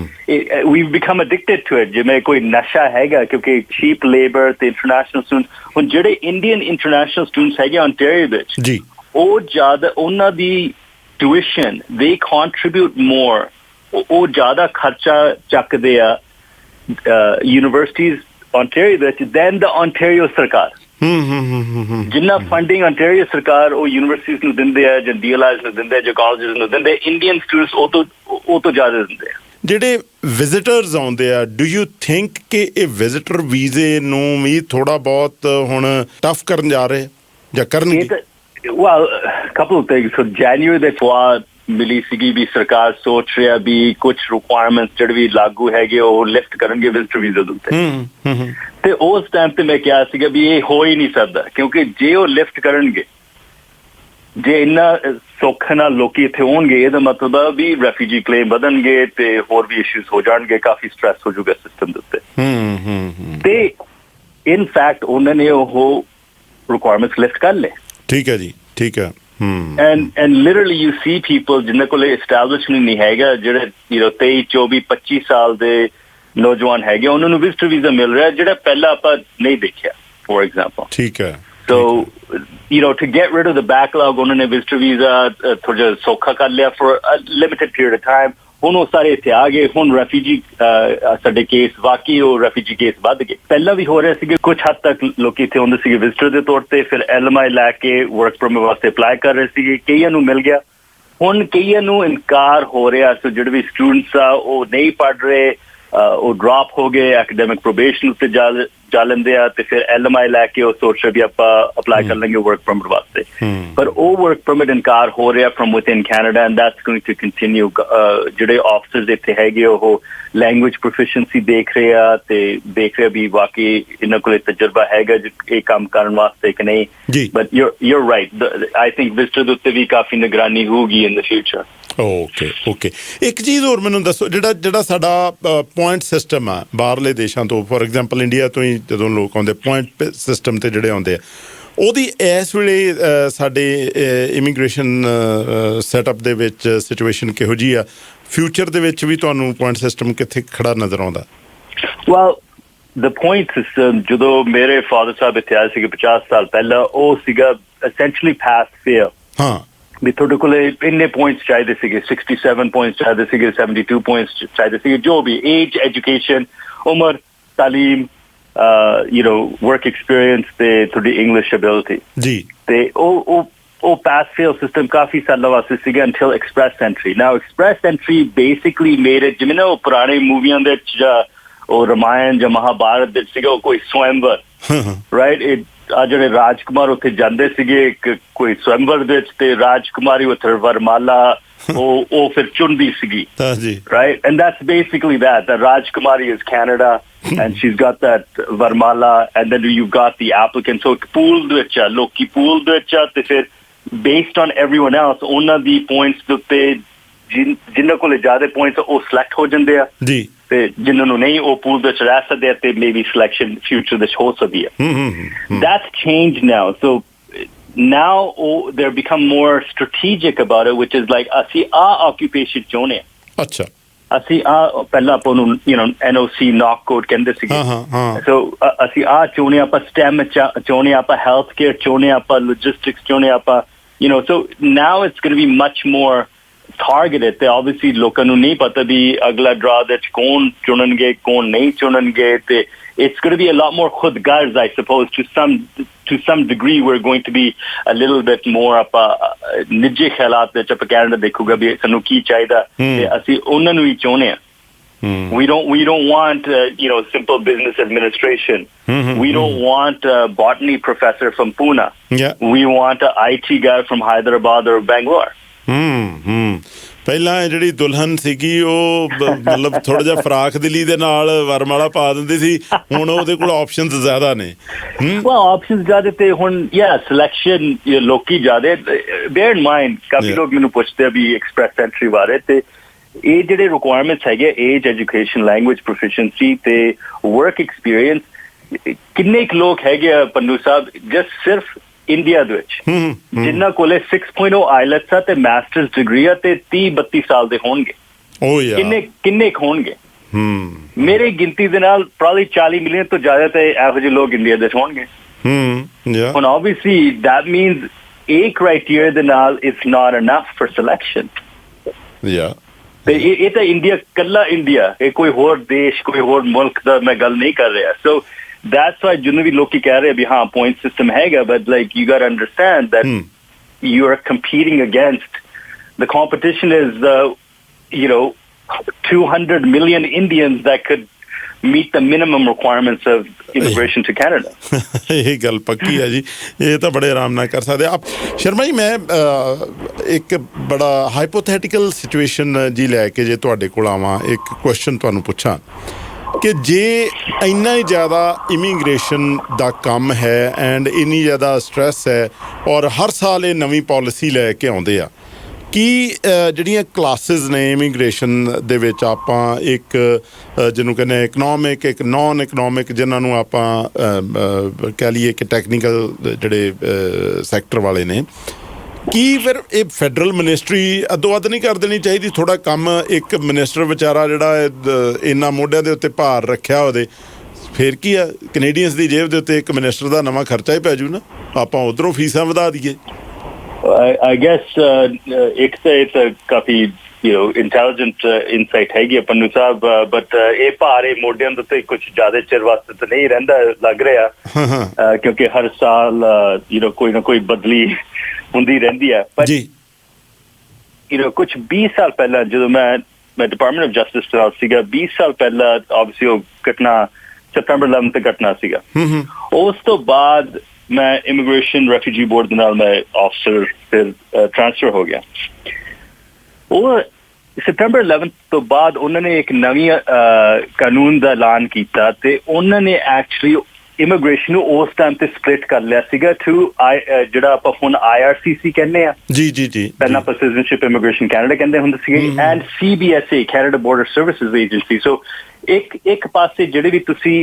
we've become addicted to it ਜਿਵੇਂ ਕੋਈ ਨਸ਼ਾ ਹੈਗਾ ਕਿਉਂਕਿ cheap labor ਤੇ ਇੰਟਰਨੈਸ਼ਨਲ ਸਟੂਡੈਂਟਸ ਹੁਣ ਜਿਹੜੇ ਇੰਡੀਅਨ ਇੰਟਰਨੈਸ਼ਨਲ ਸਟੂਡੈਂਟਸ ਹੈਗੇ ਓਨਟਾਰੀਓ ਵਿੱਚ ਜੀ ਉਹ ਜ਼ਿਆਦਾ ਉਹਨਾਂ ਦੀ ਟਿਊਸ਼ਨ they contribute more, ਉਹ ਜ਼ਿਆਦਾ ਖਰਚਾ ਚੱਕਦੇ ਆ ਯੂਨੀਵਰਸਿਟੀਜ਼ ਓਨਟਾਰੀਓ ਵਿੱਚ than the Ontario ਸਰਕਾਰ। ਜਿੰਨਾ ਫੰਡਿੰਗ ਓਨਟਾਰੀਓ ਸਰਕਾਰ ਉਹ ਯੂਨੀਵਰਸਿਟੀਜ਼ ਨੂੰ ਦਿੰਦੇ ਆ ਜਾਂ DLIs ਨੂੰ ਦਿੰਦੇ ਆ ਜਾਂ ਕਾਲਜਿਸ ਨੂੰ ਦਿੰਦੇ, ਇੰਡੀਅਨ ਸਟੂਡੈਂਟਸ ਉਹ ਤੋਂ ਜ਼ਿਆਦਾ ਦਿੰਦੇ ਆ। ਜਿਹੜੇ ਵਿਜ਼ਿਟਰਸ ਆਉਂਦੇ ਆ, ਡੂ ਯੂ ਥਿੰਕ ਕਿ ਇਹ ਵਿਜ਼ਿਟਰ ਵੀਜ਼ੇ ਨੂੰ ਵੀ ਥੋੜਾ ਬਹੁਤ ਹੁਣ ਟਫ ਕਰਨ ਜਾ ਰਹੇ ਜਾਂ ਕਰਨਗੇ? well couple of things. So January ਦੇ ਬਾਅਦ ਮਿਲੀ ਸੀਗੀ ਵੀ ਸਰਕਾਰ ਸੋਚ ਰਿਹਾ ਵੀ ਕੁਝ ਰਿਕੁਆਇਰਮੈਂਟਸ ਜਿਹੜੇ ਵੀ ਲਾਗੂ ਹੈਗੇ ਉਹ ਲਿਫਟ ਕਰਨਗੇ ਵਿਜ਼ਟਰ ਵੀਜ਼ਾ ਦੇ ਉੱਤੇ ਤੇ ਉਸ ਟਾਈਮ ਤੇ ਮੈਂ ਕਿਹਾ ਸੀਗਾ ਵੀ ਇਹ ਹੋ ਹੀ ਨਹੀਂ ਸਕਦਾ ਕਿਉਂਕਿ ਜੇ ਉਹ ਲਿਫਟ ਕਰਨਗੇ ਜੇ ਇੰਨਾ ਸੌਖਾ ਨਾਲ ਲੋਕੀ ਇੱਥੇ ਹੋਣਗੇ ਇਹਦਾ ਮਤਲਬ ਆ ਵੀ ਰੈਫਿਊਜੀ ਕਲੇਮ ਵਧਣਗੇ ਤੇ ਹੋਰ ਵੀ ਇਸ਼ੂਜ਼ ਹੋ ਜਾਣਗੇ ਕਾਫੀ ਸਟ੍ਰੈਸ ਹੋ ਜਾਊਗਾ ਸਿਸਟਮ ਦੇ ਉੱਤੇ ਤੇ ਇਨ ਫੈਕਟ ਉਹਨਾਂ ਨੇ ਉਹ ਰਿਕੁਆਇਰਮੈਂਟਸ ਲਿਫਟ ਕਰ ਲਏ ਠੀਕ ਹੈ ਜੀ ਠੀਕ ਹੈ and literally you see people ਜਿਨ੍ਹਾਂ ਕੋਲ establishment ਨਹੀਂ ਹੈਗਾ ਜਿਹੜੇ 23 24 25 ਸਾਲ ਦੇ ਨੌਜਵਾਨ ਹੈਗੇ ਉਹਨਾਂ ਨੂੰ ਵਿਜ਼ਟਰ ਵੀਜ਼ਾ ਮਿਲ ਰਿਹਾ ਜਿਹੜਾ ਪਹਿਲਾਂ ਆਪਾਂ ਨਹੀਂ ਦੇਖਿਆ ਫੋਰ ਐਗਜ਼ਾਮਪਲ ਠੀਕ ਹੈ so to get rid of the backlog ਉਹਨਾਂ ਨੇ ਵਿਜ਼ਟਰ ਵੀਜ਼ਾ ਥੋੜਾ ਜਿਹਾ ਸੌਖਾ ਕਰ ਲਿਆ for a limited period of time ਹੁਣ ਉਹ ਸਾਰੇ ਇੱਥੇ ਆ ਗਏ ਹੁਣ ਰੈਫਿਊਜੀ ਸਾਡੇ ਕੇਸ ਵਾਕਈ ਉਹ ਰੈਫਿਊਜੀ ਕੇਸ ਵੱਧ ਗਏ ਪਹਿਲਾਂ ਵੀ ਹੋ ਰਿਹਾ ਸੀਗੇ ਕੁਝ ਹੱਦ ਤੱਕ ਲੋਕੀ ਇੱਥੇ ਹੁੰਦੇ ਸੀਗੇ ਵਿਜ਼ਟਰ ਦੇ ਤੌਰ ਤੇ ਫਿਰ LMI ਲੈ ਕੇ ਵਰਕ ਪਰਮਿਟ ਵਾਸਤੇ ਅਪਲਾਈ ਕਰ ਰਹੇ ਸੀਗੇ ਕਈਆਂ ਨੂੰ ਮਿਲ ਗਿਆ ਹੁਣ ਕਈਆਂ ਨੂੰ ਇਨਕਾਰ ਹੋ ਰਿਹਾ ਸੋ ਜਿਹੜੇ ਵੀ ਸਟੂਡੈਂਟਸ ਆ ਉਹ ਨਹੀਂ ਪੜ੍ਹ ਰਹੇ ਉਹ ਡ੍ਰੌਪ ਹੋ ਗਏ ਐਕੈਡੈਮਿਕ ਪ੍ਰੋਬੇਸ਼ਨ ਉੱਤੇ ਜਾ ਲੈਂਦੇ ਆ ਤੇ ਫਿਰ LMI ਲੈ ਕੇ ਉਹ ਸੋਚ ਰਹੇ ਵੀ ਆਪਾਂ ਅਪਲਾਈ ਕਰ ਲਾਂਗੇ ਵਰਕ ਪਰਮਿਟ ਵਾਸਤੇ ਪਰ ਉਹ ਵਰਕ ਪਰਮਿਟ ਇਨਕਾਰ ਹੋ ਰਿਹਾ from within Canada and that's going to continue ਜਿਹੜੇ ਆਫਿਸਰਸ ਇੱਥੇ ਹੈਗੇ ਉਹ ਲੈਂਗੁਏਜ ਪ੍ਰੋਫੀਸ਼ੀਐਂਸੀ ਦੇਖ ਰਹੇ ਆ ਤੇ ਦੇਖ ਰਹੇ ਵੀ ਵਾਕਈ ਇਹਨਾਂ ਕੋਲ ਤਜਰਬਾ ਹੈਗਾ ਇਹ ਕੰਮ ਕਰਨ ਵਾਸਤੇ ਕਿ ਨਹੀਂ but you're right I think visitor ਦੇ ਉੱਤੇ ਵੀ ਕਾਫੀ ਨਿਗਰਾਨੀ ਹੋਊਗੀ ਇਨ ਦ ਫਿਊਚਰ ਓਕੇ ਇੱਕ ਚੀਜ਼ ਹੋਰ ਮੈਨੂੰ ਦੱਸੋ ਜਿਹੜਾ ਸਾਡਾ ਪੁਆਇੰਟ ਸਿਸਟਮ ਆ ਬਾਹਰਲੇ ਦੇਸ਼ਾਂ ਤੋਂ ਫੋਰ ਐਗਜ਼ਾਮਪਲ ਇੰਡੀਆ ਤੋਂ ਹੀ ਜਦੋਂ ਲੋਕ ਆਉਂਦੇ ਪੁਆਇੰਟ ਸਿਸਟਮ ਤੇ ਜਿਹੜੇ ਆਉਂਦੇ ਆ ਉਹਦੀ ਇਸ ਵੇਲੇ ਸਾਡੇ ਇਮੀਗ੍ਰੇਸ਼ਨ ਸੈਟਅਪ ਦੇ ਵਿੱਚ ਸਿਚੁਏਸ਼ਨ ਕਿਹੋ ਜਿਹੀ ਆ ਫਿਊਚਰ ਦੇ ਵਿੱਚ ਵੀ ਤੁਹਾਨੂੰ ਪੁਆਇੰਟ ਸਿਸਟਮ ਕਿੱਥੇ ਖੜਾ ਨਜ਼ਰ ਆਉਂਦਾ ਵੈਲ the point system ਜਦੋਂ ਮੇਰੇ ਫਾਦਰ ਸਾਹਿਬ ਇੱਥੇ ਆਏ ਸੀਗੇ 50 ਸਾਲ ਪਹਿਲਾਂ ਉਹ ਸੀਗਾ essentially pass fail ਹਾਂ ਵੀ ਤੁਹਾਡੇ ਕੋਲ ਇੰਨੇ ਪੁਆਇੰਟਸ ਚਾਹੀਦੇ ਸੀਗੇ 67 ਪੁਆਇੰਟਸ ਚਾਹੀਦੇ ਸੀਗੇ 72 ਪੁਆਇੰਟਸ ਚਾਹੀਦੇ ਸੀਗੇ ਜੋ ਵੀ ਏਜ ਐਜੂਕੇਸ਼ਨ ਉਮਰ ਤਾਲੀਮ work experience ਤੇ ਤੁਹਾਡੀ ਇੰਗਲਿਸ਼ ਐਬਿਲਿਟੀ ਜੀ ਤੇ ਉਹ pass fail system ਕਾਫੀ ਸਾਲਾਂ ਵਾਸਤੇ ਸੀਗਾ until express entry now express entry basically made it ਜਿਵੇਂ ਨਾ ਉਹ ਪੁਰਾਣੇ ਮੂਵੀਆਂ ਦੇ ਵਿੱਚ ਜਾਂ ਉਹ ਰਮਾਇਣ ਜਾਂ ਮਹਾਭਾਰਤ ਦੇ ਸੀਗਾ ਉਹ ਕੋਈ ਸਵੰਬਰ ਰਾਈਟ ਜਿਹੜੇ ਰਾਜਕੁਮਾਰ ਉੱਥੇ ਜਾਂਦੇ ਸੀਗੇ ਕੋਈ ਸਵੰਬਰ ਦੇ ਵਿੱਚ ਤੇ ਰਾਜਕੁਮਾਰੀ ਉੱਥੇ ਵਰਮਾਲਾ ਉਹ ਫਿਰ ਚੁਣਦੀ ਸੀਗੀ right and that's basically that the Rajkumari is Canada and she's got that Varmala and then you've got the applicant so pool ਦੇ ਵਿੱਚ ਲੋਕੀ pool ਦੇ ਵਿੱਚ ਤੇ ਫਿਰ based on everyone else ਉਹਨਾਂ ਦੀ points ਦੇ ਉੱਤੇ ਜਿਨ੍ਹਾਂ ਕੋਲ ਜ਼ਿਆਦਾ points ਉਹ select ਹੋ ਜਾਂਦੇ ਆ ਜੀ ਤੇ ਜਿਨ੍ਹਾਂ ਨੂੰ ਨਹੀਂ ਉਹ pool ਦੇ ਵਿੱਚ ਰਹਿ ਸਕਦੇ ਤੇ maybe selection future ਵਿੱਚ ਹੋ ਸਕਦੀ ਹੈ that's changed now so now they're become more strategic about it which is like ਅਸੀਂ occupation ਚਾਹੁੰਦੇ ਹਾਂ ਅੱਛਾ ਅਸੀਂ ਪਹਿਲਾਂ ਆਪਾਂ ਨੂੰ NOC knock code ਕਹਿੰਦੇ ਸੀਗੇ so ਅਸੀਂ ਚਾਹੁੰਦੇ ਆਪਾਂ STEM ਚਾਹੁੰਦੇ ਆਪਾਂ health care ਚਾਹੁੰਦੇ ਆਪਾਂ logistics ਚਾਹੁੰਦੇ ਆਪਾਂ so now it's going to be much more targeted ਤੇ obviously ਲੋਕਾਂ ਨੂੰ ਨਹੀਂ ਪਤਾ ਵੀ ਅਗਲਾ ਡਰਾ ਦੇ ਵਿੱਚ ਕੌਣ ਚੁਣਨਗੇ ਕੌਣ ਨਹੀਂ ਚੁਣਨਗੇ ਤੇ it's going to be a lot more khudgarz I suppose to some degree we're going to be a little bit more ਆਪਾਂ ਨਿੱਜੀ ਖਿਆਲਾਤ ਵਿੱਚ ਆਪਾਂ ਕੈਨੇਡਾ ਦੇਖੂਗਾ ਵੀ ਸਾਨੂੰ ਕੀ ਚਾਹੀਦਾ ਤੇ ਅਸੀਂ ਉਹਨਾਂ ਨੂੰ ਹੀ ਚਾਹੁੰਦੇ ਹਾਂ we don't want simple business administration we don't want a botany professor from Pune we want an IT guy from Hyderabad or Bangalore ਪਹਿਲਾਂ ਜਿਹੜੀ ਦੁਲਹਨ ਸੀਗੀ ਉਹ ਮਤਲਬ ਥੋੜਾ ਜਿਹਾ ਫਰਾਕ ਦਿਲੀ ਦੇ ਨਾਲ ਵਰਮਾਲਾ ਪਾ ਦਿੰਦੀ ਸੀ ਹੁਣ ਉਹਦੇ ਕੋਲ ਆਪਸ਼ਨਸ ਜ਼ਿਆਦਾ ਨੇ ਆਪਸ਼ਨਸ ਜ਼ਿਆਦਾ ਤੇ ਹੁਣ ਸਿਲੈਕਸ਼ਨ ਲੋਕੀ ਜ਼ਿਆਦਾ ਬੇਅਰ ਇਨ ਮਾਈਂਡ ਕਾਫੀ ਲੋਕ ਮੈਨੂੰ ਪੁੱਛਦੇ ਆ ਵੀ ਐਕਸਪ੍ਰੈਸ ਐਂਟਰੀ ਬਾਰੇ ਤੇ ਇਹ ਜਿਹੜੇ ਰਿਕੁਆਇਰਮੈਂਟਸ ਹੈਗੇ ਏਜ ਐਜੂਕੇਸ਼ਨ ਲੈਂਗੁਏਜ ਪ੍ਰੋਫੀਸ਼ੀਐਂਸੀ ਤੇ ਵਰਕ ਐਕਸਪੀਰੀਅੰਸ ਕਿੰਨੇ ਕੁ ਲੋਕ ਹੈਗੇ ਆ ਪੰਨੂ ਸਾਹਿਬ ਜਸਟ ਸਿਰਫ ਇੰਡੀਆ ਦੇ ਵਿੱਚ ਜਿਨ੍ਹਾਂ ਕੋਲੇ 6.0 ਆਈਲੈਟਸ ਆ ਤੇ ਮਾਸਟਰਸ ਡਿਗਰੀ ਆ ਤੇ 30-32 ਸਾਲ ਦੇ ਹੋਣਗੇ ਕਿੰਨੇ ਹੋਣਗੇ ਮੇਰੇ ਗਿਣਤੀ ਦੇ ਨਾਲ probably 40 ਮਿਲੀਅਨ ਤੋਂ ਜ਼ਿਆਦਾ ਤੇ ਇਹੋ ਜਿਹੇ ਲੋਕ ਇੰਡੀਆ ਦੇ ਹੋਣਗੇ ਹੁਣ obviously that means ਇਹ ਕ੍ਰਾਈਟੇਰੀਆ ਦੇ ਨਾਲ it's not enough for selection ਤੇ ਇਹ ਤਾਂ ਇੰਡੀਆ ਕੱਲਾ ਇੰਡੀਆ ਇਹ ਕੋਈ ਹੋਰ ਦੇਸ਼ ਕੋਈ ਹੋਰ ਮੁਲਕ ਦਾ ਮੈਂ ਗੱਲ ਨਹੀਂ ਕਰ ਰਿਹਾ so that's why ਜਿੰਨੇ ਵੀ ਲੋਕੀ ਕਹਿ ਰਹੇ ਵੀ ਹਾਂ point system ਹੈਗਾ but like you got to understand that you are competing against the competition is 200 million Indians that could meet the minimum requirements of immigration to Canada. ਇਹ ਗੱਲ ਪੱਕੀ ਹੈ ਜੀ, ਇਹ ਤਾਂ ਬੜੇ ਆਰਾਮ ਨਾਲ ਕਰ ਸਕਦੇ ਆਪ। ਸ਼ਰਮਾ ਜੀ, ਮੈਂ ਇੱਕ ਬੜਾ ਹਾਈਪੋਥੈਟੀਕਲ ਸਿਚੁਏਸ਼ਨ ਜੀ ਲੈ ਕੇ ਜੇ ਤੁਹਾਡੇ ਕੋਲ ਆਵਾਂ, ਇੱਕ ਕੁਐਸਚਨ ਤੁਹਾਨੂੰ ਪੁੱਛਾਂ ਕਿ ਜੇ ਇੰਨਾ ਹੀ ਜ਼ਿਆਦਾ ਇਮੀਗ੍ਰੇਸ਼ਨ ਦਾ ਕੰਮ ਹੈ ਐਂਡ ਇੰਨੀ ਜ਼ਿਆਦਾ ਸਟ੍ਰੈਸ ਹੈ ਔਰ ਹਰ ਸਾਲ ਇਹ ਨਵੀਂ ਪਾਲਿਸੀ ਲੈ ਕੇ ਆਉਂਦੇ ਆ, ਕੀ ਜਿਹੜੀਆਂ ਕਲਾਸਿਸ ਨੇ ਇਮੀਗ੍ਰੇਸ਼ਨ ਦੇ ਵਿੱਚ ਆਪਾਂ ਇੱਕ ਜਿਹਨੂੰ ਕਹਿੰਦੇ ਇਕਨੋਮਿਕ, ਇੱਕ ਨੋਨ ਇਕਨੋਮਿਕ, ਜਿਹਨਾਂ ਨੂੰ ਆਪਾਂ ਕਹਿ ਲਈਏ ਕਿ ਟੈਕਨੀਕਲ ਜਿਹੜੇ ਸੈਕਟਰ ਵਾਲੇ ਨੇ, ਕੀ ਫਿਰ ਇਹ ਫੈਡਰਲ ਮਿਨਿਸਟਰੀ ਅੱਧੋ ਅੱਧ ਨਹੀਂ ਕਰ ਦੇਣੀ ਚਾਹੀਦੀ? ਥੋੜ੍ਹਾ ਕੰਮ ਇੱਕ ਮਿਨਿਸਟਰ ਵਿਚਾਰਾ ਜਿਹੜਾ ਇੰਨਾ ਮੋਢਿਆਂ ਦੇ ਉੱਤੇ ਭਾਰ ਰੱਖਿਆ ਉਹਦੇ, ਫਿਰ ਕੀ ਆ, ਕੈਨੇਡੀਅਨਸ ਦੀ ਜੇਬ ਦੇ ਉੱਤੇ ਇੱਕ ਮਿਨਿਸਟਰ ਦਾ ਨਵਾਂ ਖਰਚਾ ਹੀ ਪੈ ਜੂ ਨਾ, ਆਪਾਂ ਉੱਧਰੋਂ ਫੀਸਾਂ ਵਧਾ ਦਈਏ। I guess ਇੱਕ ਤਾਂ ਇਹ ਤਾਂ ਕਾਫੀ intelligent insight ਹੈਗੀ ਆ ਪੰਨੂ ਸਾਹਿਬ, but ਇਹ ਭਾਰੇ ਮੋਢਿਆਂ ਦੇ ਉੱਤੇ ਕੁਝ ਜ਼ਿਆਦਾ ਚਿਰ ਵਾਸਤੇ ਤਾਂ ਨਹੀਂ ਰਹਿੰਦਾ ਲੱਗ ਰਿਹਾ, ਕਿਉਂਕਿ ਹਰ ਸਾਲ ਕੋਈ ਨਾ ਕੋਈ ਬਦਲੀ ਹੁੰਦੀ ਰਹਿੰਦੀ ਹੈ। ਪਰ ਕੁਝ 20 ਸਾਲ ਪਹਿਲਾਂ ਜਦੋਂ ਮੈਂ ਡਿਪਾਰਟਮੈਂਟ ਆਫ ਜਸਟਿਸ ਨਾਲ ਸੀਗਾ, 20 ਸਾਲ ਪਹਿਲਾਂ ਆਬਵੀਅਸਲੀ ਉਹ ਘਟਨਾ ਸਤੰਬਰ 11 ਤੇ ਘਟਨਾ ਸੀਗਾ। ਉਸ ਤੋਂ ਬਾਅਦ ਮੈਂ ਇਮੀਗ੍ਰੇਸ਼ਨ ਰੈਫਿਊਜੀ ਬੋਰਡ ਦੇ ਨਾਲ ਮੈਂ ਆਫਿਸਰ ਫਿਰ ਟ੍ਰਾਂਸਫਰ ਹੋ ਗਿਆ। ਉਹ ਸਤੰਬਰ 11 ਤੋਂ ਬਾਅਦ ਉਹਨਾਂ ਨੇ ਇੱਕ ਨਵੀਂ ਕਾਨੂੰਨ ਦਾ ਐਲਾਨ ਕੀਤਾ ਤੇ ਉਹਨਾਂ ਨੇ ਐਕਚੁਅਲੀ ਇਮੀਗ੍ਰੇਸ਼ਨ ਨੂੰ ਉਸ ਟਾਈਮ ਤੇ ਸਪਲਿਟ ਕਰ ਲਿਆ ਸੀਗਾ ਟੂ ਜਿਹੜਾ ਆਪਾਂ ਹੁਣ IRCC ਕਹਿੰਦੇ ਆ, ਪਹਿਲਾਂ ਆਪਾਂ ਸਿਟੀਜ਼ਨਸ਼ਿਪ ਇਮੀਗ੍ਰੇਸ਼ਨ ਕੈਨੇਡਾ ਕਹਿੰਦੇ ਹੁੰਦੇ ਸੀਗੇ, and CBSA Canada Border Services Agency. So ਇੱਕ ਪਾਸੇ ਜਿਹੜੇ ਵੀ ਤੁਸੀਂ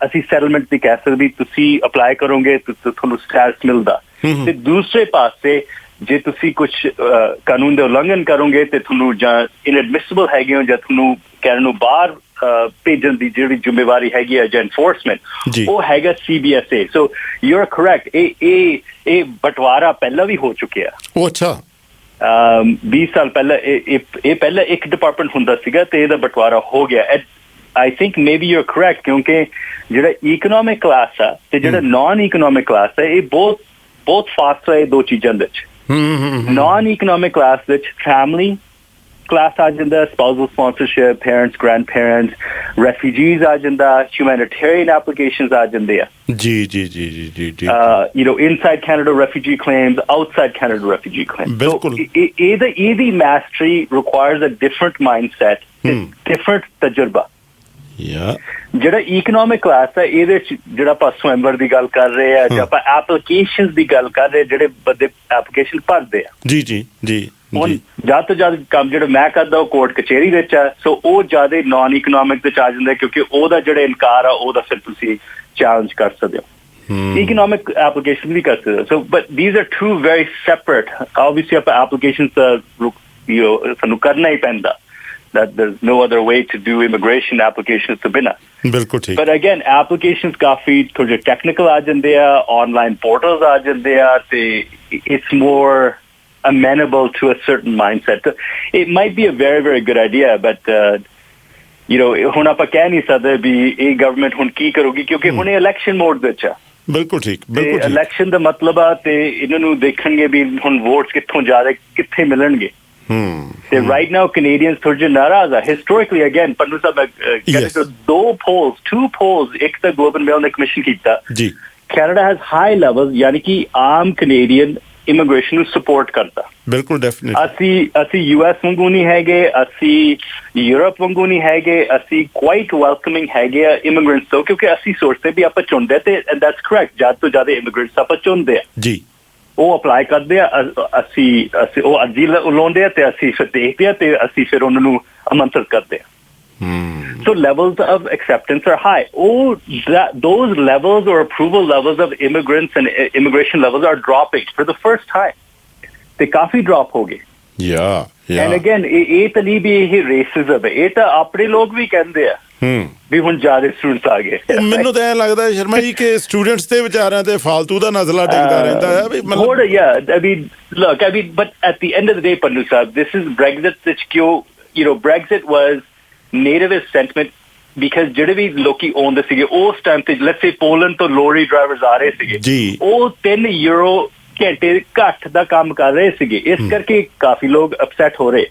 ਅਸੀਂ ਸੈਟਲਮੈਂਟ ਦੀ ਕਹਿ ਸਕਦੇ, ਤੁਸੀਂ ਅਪਲਾਈ ਕਰੋਗੇ ਤਾਂ ਤੁਹਾਨੂੰ ਸਟੈਟਸ ਮਿਲਦਾ, ਤੇ ਦੂਸਰੇ ਪਾਸੇ ਜੇ ਤੁਸੀਂ ਕੁਝ ਕਾਨੂੰਨ ਦੇ ਉਲੰਘਣ ਕਰੋਗੇ ਤੇ ਤੁਹਾਨੂੰ ਜਾਂ ਇਨਐਡਮਿਸਿਬਲ ਹੈਗੇ ਹੋ ਜਾਂ ਤੁਹਾਨੂੰ ਕੈਨੇਡਾ ਨੂੰ ਬਾਹਰ ਭੇਜਣ ਦੀ ਜਿਹੜੀ ਜ਼ਿੰਮੇਵਾਰੀ ਹੈਗੀ ਹੈ ਜਾਂ ਐਨਫੋਰਸਮੈਂਟ, ਉਹ ਹੈਗਾ CBSA। So you are correct, ਇਹ ਬਟਵਾਰਾ ਪਹਿਲਾਂ ਵੀ ਹੋ ਚੁੱਕਿਆ। ਉਹ ਅੱਛਾ, 20 ਸਾਲ ਪਹਿਲਾਂ ਇਹ ਪਹਿਲਾਂ ਇੱਕ ਡਿਪਾਰਟਮੈਂਟ ਹੁੰਦਾ ਸੀਗਾ ਤੇ ਇਹਦਾ ਬਟਵਾਰਾ ਹੋ ਗਿਆ। I think maybe you are correct, ਕਿਉਂਕਿ ਜਿਹੜਾ ਇਕਨੋਮਿਕ ਕਲਾਸ ਆ ਤੇ ਜਿਹੜਾ ਨਾਨ ਇਕਨੋਮਿਕ ਕਲਾਸ ਹੈ, ਇਹ ਬਹੁਤ ਫਾਸਟ ਹੈ ਇਹ ਦੋ ਚੀਜ਼ਾਂ ਦੇ ਵਿੱਚ। ਨਾਨ ਇਕਨੋਮਿਕ ਕਲਾਸ ਵਿੱਚ ਫੈਮਿਲੀ ਕਲਾਸ ਆ ਜਾਂਦਾ, spousal sponsorship, parents, grandparents, refugees ਆ ਜਾਂਦਾ, ਹਿਊਮੈਨਿਟੇਰੀਅਨ ਐਪਲੀਕੇਸ਼ਨਸ ਆ ਜਾਂਦੇ ਆ। Inside Canada refugee claims, outside Canada refugee claims. ਬਿਲਕੁਲ, ਇਹਦੀ mastery requires a different mindset, different ਤਜਰਬਾ। ਜਿਹੜਾ ਇਕਨੋਮਿਕ ਕਲਾਸ ਹੈ ਇਹਦੇ ਚ ਜਿਹੜਾ ਆਪਾਂ ਸਵੈਂਬਰ ਦੀ ਗੱਲ ਕਰ ਰਹੇ ਆ ਜਾਂ ਆਪਾਂ ਐਪਲੀਕੇਸ਼ਨਸ ਦੀ ਗੱਲ ਕਰ ਰਹੇ, ਜਿਹੜੇ ਬੰਦੇ ਐਪਲੀਕੇਸ਼ਨ ਭਰਦੇ ਆ, ਹੁਣ ਜ਼ਿਆਦਾ ਤੋਂ ਜ਼ਿਆਦਾ ਕੰਮ ਜਿਹੜਾ ਮੈਂ ਕਰਦਾ ਉਹ ਕੋਰਟ ਕਚਹਿਰੀ ਵਿੱਚ ਆ। ਸੋ ਉਹ ਜ਼ਿਆਦਾ ਨਾਨ ਇਕਨੋਮਿਕ ਵਿੱਚ ਆ ਜਾਂਦਾ, ਕਿਉਂਕਿ ਉਹਦਾ ਜਿਹੜਾ ਇਨਕਾਰ ਆ ਉਹਦਾ ਫਿਰ ਤੁਸੀਂ ਚੈਲੰਜ ਕਰ ਸਕਦੇ ਹੋ, ਇਕਨੋਮਿਕ ਐਪਲੀਕੇਸ਼ਨ ਵੀ ਕਰ ਸਕਦੇ ਹੋ। So but these are two very separate. Obviously ਆਪਾਂ ਐਪਲੀਕੇਸ਼ਨ ਸਾਨੂੰ ਕਰਨਾ ਹੀ ਪੈਂਦਾ, that there's no other way to do immigration applications to bina. ਬਿਲਕੁਲ ਠੀਕ। But again, applications ਕਾਫੀ ਥੋੜੇ technical ਆ ਜਾਂਦੇ ਆ, online portals ਆ ਜਾਂਦੇ ਆ, ਤੇ it's more amenable to a certain mindset. It might be a very, very good idea, but ਹੁਣ ਆਪਾਂ ਕਹਿ ਨਹੀਂ ਸਕਦੇ ਵੀ ਇਹ ਗਵਰਨਮੈਂਟ ਹੁਣ ਕੀ ਕਰੂਗੀ, ਕਿਉਂਕਿ ਹੁਣ ਇਹ ਇਲੈਕਸ਼ਨ ਮੋਡ ਵਿੱਚ ਆ। ਬਿਲਕੁਲ ਠੀਕ। ਇਲੈਕਸ਼ਨ ਦਾ ਮਤਲਬ ਆ ਤੇ ਇਹਨਾਂ ਨੂੰ ਦੇਖਣਗੇ ਵੀ ਹੁਣ ਵੋਟਸ ਕਿੱਥੋਂ ਜ਼ਿਆਦਾ ਕਿੱਥੇ ਮਿਲਣਗੇ। ਤੇ ਰਾਈਟ ਨਾਓ ਕੈਨੇਡੀਅਨਸ ਥੋੜੇ ਜਿਹੇ ਨਾਰਾਜ਼ ਆ। ਹਿਸਟੋਰਿਕਲੀ ਅਗੇਨ ਪੰਨੂ ਸਾਹਿਬ, two polls, ਇੱਕ ਤਾਂ ਗਲੋਬਲ ਮੇਲ ਨੇ ਕਮਿਸ਼ਨ ਕੀਤਾ, ਕੈਨੇਡਾ ਹੈਜ਼ ਹਾਈ ਲੈਵਲ, ਯਾਨੀ ਕਿ ਆਮ ਕੈਨੇਡੀਅਨ ਇਮੀਗ੍ਰੇਸ਼ਨ ਨੂੰ ਸਪੋਰਟ ਕਰਦਾ। ਬਿਲਕੁਲ, ਡੈਫੀਨਿਟਲੀ। ਅਸੀਂ US ਵਾਂਗੂ ਨਹੀਂ ਹੈਗੇ, ਅਸੀਂ ਯੂਰਪ ਵਾਂਗੂ ਨਹੀਂ ਹੈਗੇ, ਅਸੀਂ ਕੁਆਇਟ ਵੈਲਕਮਿੰਗ ਹੈਗੇ ਆ ਇਮੀਗ੍ਰੈਂਟਸ ਤੋਂ, ਕਿਉਂਕਿ ਅਸੀਂ ਸੋਚਦੇ ਵੀ ਆਪਾਂ ਚੁਣਦੇ ਤੇ ਦੈਟਸ ਕਰੈਕਟ, ਜ਼ਿਆਦਾ ਤੋਂ ਜ਼ਿਆਦਾ ਇਮੀਗ੍ਰੈਂਟਸ ਆਪਾਂ ਚੁਣਦੇ ਆ ਜੀ। ਉਹ ਅਪਲਾਈ ਕਰਦੇ ਆ, ਅਸੀਂ ਉਹ ਅਰਜ਼ੀ ਲਾਉਂਦੇ ਆ ਤੇ ਅਸੀਂ ਫਿਰ ਦੇਖਦੇ ਆ ਤੇ ਅਸੀਂ ਫਿਰ ਉਹਨਾਂ ਨੂੰ ਆਮੰਤਰਿਤ ਕਰਦੇ ਆ। So levels of acceptance are high. Those levels or approval levels of immigrants and immigration levels are dropping for the first time. They काफी drop हो गए. Yeah. And again, ਇਹ ਤਾਂ ਨਹੀਂ ਵੀ ਇਹ racism ਹੈ, ਇਹ ਤਾਂ ਆਪਣੇ ਲੋਕ ਵੀ ਕਹਿੰਦੇ ਆ ਵੀ ਹੁਣ ਜ਼ਿਆਦਾ ਸਟੂਡੈਂਟਸ ਆ ਗਏ। ਮੈਨੂੰ ਤਾਂ ਐਂ ਲੱਗਦਾ ਸ਼ਰਮਾ ਜੀ ਕਿ ਸਟੂਡੈਂਟਸ ਤੇ ਵਿਚਾਰਿਆਂ ਤੇ ਫਾਲਤੂ ਦਾ ਨਜ਼ਲਾ ਡਿੱਗਦਾ ਰਹਿੰਦਾ ਹੈ ਵੀ but at the end of the day, Pannu Sahib, this is Brexit which Brexit was nativist sentiment, because ਜਿਹੜੇ ਵੀ ਲੋਕੀ ਆਉਂਦੇ ਸੀਗੇ ਉਸ ਟਾਈਮ ਤੇ, ਲੈਟਸ ਸੇ ਪੋਲੈਂਡ ਤੋਂ ਲੋਰੀ ਡਰਾਈਵਰਸ ਆ ਰਹੇ ਸੀਗੇ, ਉਹ €3 ਘੰਟੇ ਘੱਟ ਦਾ ਕੰਮ ਕਰ ਰਹੇ ਸੀਗੇ, ਇਸ ਕਰਕੇ ਕਾਫੀ ਲੋਕ ਅਪਸੈਟ ਹੋ ਰਹੇ।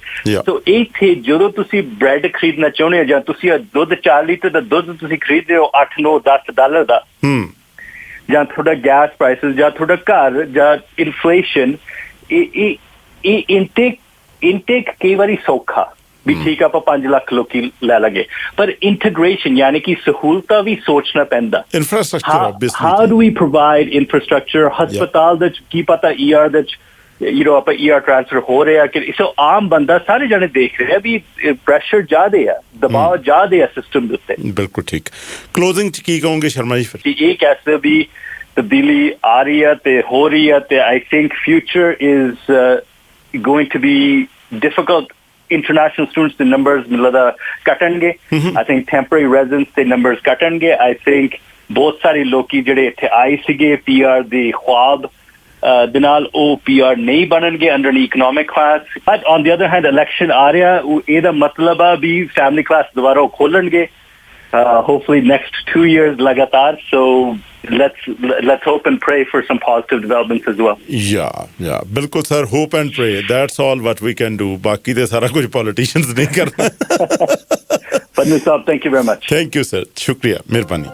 ਸੋ ਇੱਥੇ ਜਦੋਂ ਤੁਸੀਂ ਬ੍ਰੈਡ ਖਰੀਦਣਾ ਚਾਹੁੰਦੇ ਹੋ ਜਾਂ ਤੁਸੀਂ ਦੁੱਧ 4 ਲੀਟਰ ਦਾ ਦੁੱਧ ਤੁਸੀਂ ਖਰੀਦਦੇ ਹੋ $8-9-10 ਦਾ, ਜਾਂ ਤੁਹਾਡਾ ਗੈਸ ਪ੍ਰਾਈਸਿਸ ਜਾਂ ਤੁਹਾਡਾ ਘਰ ਜਾਂ ਇਨਫਲੇਸ਼ਨ, ਇਹ ਇਨਟੇਕ ਕਈ ਵਾਰੀ ਸੌਖਾ ਵੀ ਠੀਕ ਆਪਾਂ 5 ਲੱਖ ਲੋਕੀ ਲੈ ਲਗੇ, ਪਰ ਇੰਟੀਗ੍ਰੇਸ਼ਨ ਯਾਨੀ ਕਿ ਸਹੂਲਤਾਂ ਵੀ ਸੋਚਣਾ ਪੈਂਦਾ। How do we provide infrastructure? ਹਸਪਤਾਲ ਦੇ ਕੀ ਪਤਾ ER ਦੇ ਆਪਾਂ ER ਟ੍ਰਾਂਸਫਰ ਹੋ ਰਿਹਾ ਕਿ ਸੋ ਆਮ ਬੰਦਾ ਸਾਰੇ ਜਣੇ ਦੇਖ ਰਹੇ ਆ ਵੀ ਪ੍ਰੈਸ਼ਰ ਜ਼ਿਆਦੇ ਆ, ਦਬਾਅ ਜ਼ਿਆਦੇ ਆ ਸਿਸਟਮ ਦੇ ਉੱਤੇ। ਬਿਲਕੁਲ ਠੀਕ। ਕਲੋਜ਼ਿੰਗ ਚ ਕੀ ਕਹੋਗੇ ਸ਼ਰਮਾ ਜੀ? ਫਿਰ ਇਹ ਕਹਿ ਵੀ ਤਬਦੀਲੀ ਆ ਰਹੀ ਹੈ ਤੇ ਹੋ ਰਹੀ ਹੈ, ਤੇ I think future is going to be difficult. International students the numbers ਘਟਣਗੇ। I think temporary residents the numbers ਘਟਣਗੇ। I think ਬਹੁਤ ਸਾਰੇ ਲੋਕੀ ਜਿਹੜੇ ਇੱਥੇ ਆਏ ਸੀਗੇ PR ਦੇ ਖੁਆਬ ਦੇ ਨਾਲ ਉਹ PR ਨਹੀਂ ਬਣਨਗੇ under an economic class। But on the other hand election ਆ ਰਿਹਾ, ਇਹਦਾ ਮਤਲਬ ਆ ਵੀ family class ਦੁਬਾਰਾ ਉਹ ਖੋਲਣਗੇ hopefully next 2 years ਲਗਾਤਾਰ। So let's hope and pray for some positive developments as well. Yeah ਬਿਲਕੁਲ sir, hope and pray, that's all what we can do। ਬਾਕੀ ਤੇ ਸਾਰਾ ਕੁਝ politicians ਨਹੀਂ ਕਰਨਾ। But thank you very much. Thank you sir, ਸ਼ੁਕਰੀਆ, ਮਿਹਰਬਾਨੀ।